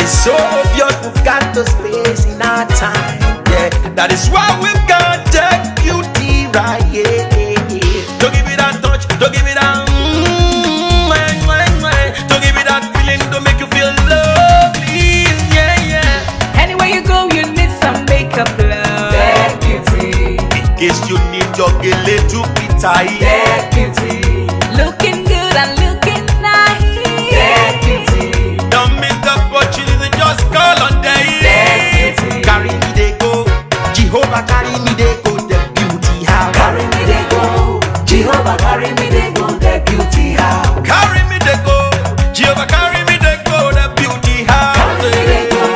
And it's so obvious we've got to space in our time. Yeah, that is why we've got that beauty right. Yeah, don't give me that touch, don't give me that don't give me that feeling, don't make you feel lovely. Yeah, yeah. Anywhere you go, you need some makeup, love. That beauty. In case you need your gele to be tight. That beauty. Looking good and looking nice. That beauty. Don't miss the opportunity, just call on day. That beauty. Carry me they go, Jehovah carry me they go, the beauty house. Carry me they go, Jehovah carry me they go, the beauty house. Carry me they go, Jehovah carry me they go, the beauty house. Carry me they go,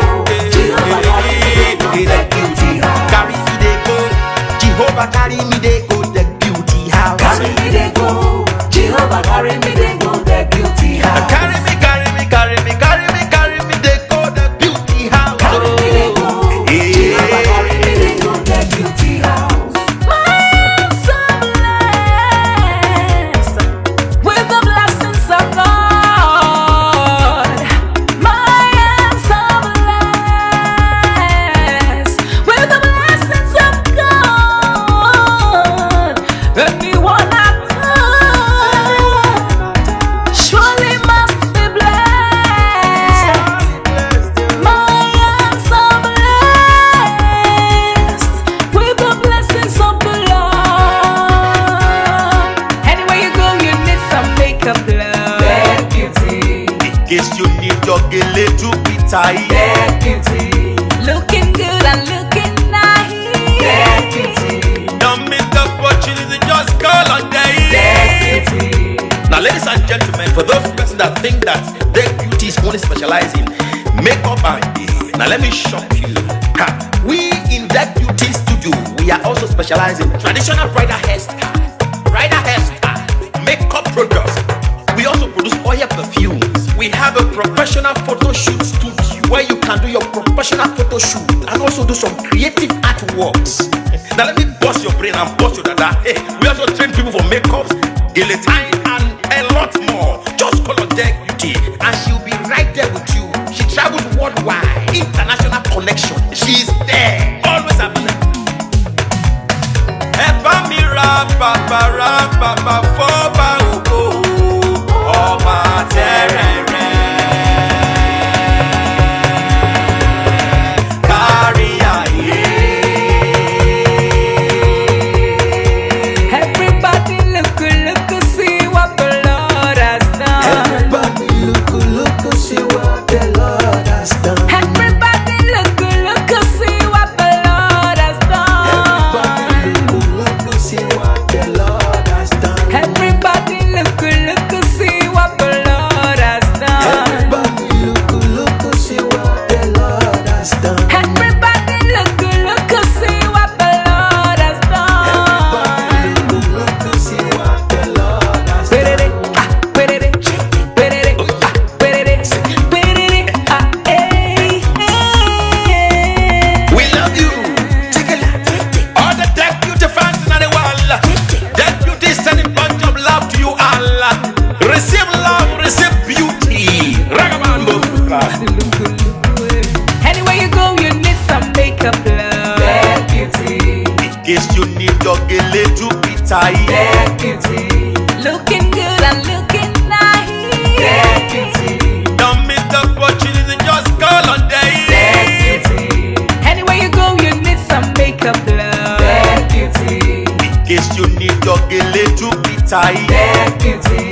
Jehovah carry me they go, the beauty house. Carry me they go, Jehovah carry me they go, the beauty house. Carry me they go, Jehovah carry me they go, the beauty house. Carry me, carry me, carry me, carry me, carry me they go, the beauty house. Carry me they go, Jehovah carry me they go, the beauty house. I'm so blessed with the blessings of God. I'm so blessed with the blessings of God. Anyone I touch surely must be blessed. I am so blessed with the blessings of the Lord. Anywhere you go, you need some makeup, love. That beauty. In case you need your gele to be tight. That beauty. Looking good and looking nice. That beauty. Don't miss the opportunity, just call on day. That beauty. Now, ladies and gentlemen, for those persons that think that their beauty is only specialized in makeup and now let me shock you. We in that beauty studio, we are also specialized in traditional bridal hairstyle, makeup products. We also produce oil perfumes. We have a professional photo shoot studio where you can do your professional photo shoot and also do some creative artworks. Now let me bust your brain and bust your dada. Hey, we also train people for makeup, guillotine, and a lot more. Just call on Deck Beauty and she'll be right there with you. She travels worldwide, international connection. She's there, always available. Epa mi ra papa foba oko ọba terere kárí ayé. Everybody look, see what the Lord has done. Everybody look, see what the Lord has done. Everybody look, see what the Lord has done. Everybody look, see what the Lord has done. Everybody look, see what the Lord has done. Everybody look, see what the Lord has done. Everybody look, see what the Lord has done. Look, see what the Lord has done. We love you. All the Deck Beauty fans in the world. Deck Beauty is sending bunch of love to you all. Receive love, receive beauty. Ragabambo. Anywhere you go, you need some makeup, love. That beauty. In case you need your gele to be tight. That beauty. Looking good and looking nice. That beauty. Don't miss the opportunity, just call on day. That beauty. Anywhere you go, you need some makeup, love. That beauty. In case you need your gele to be tight. That beauty.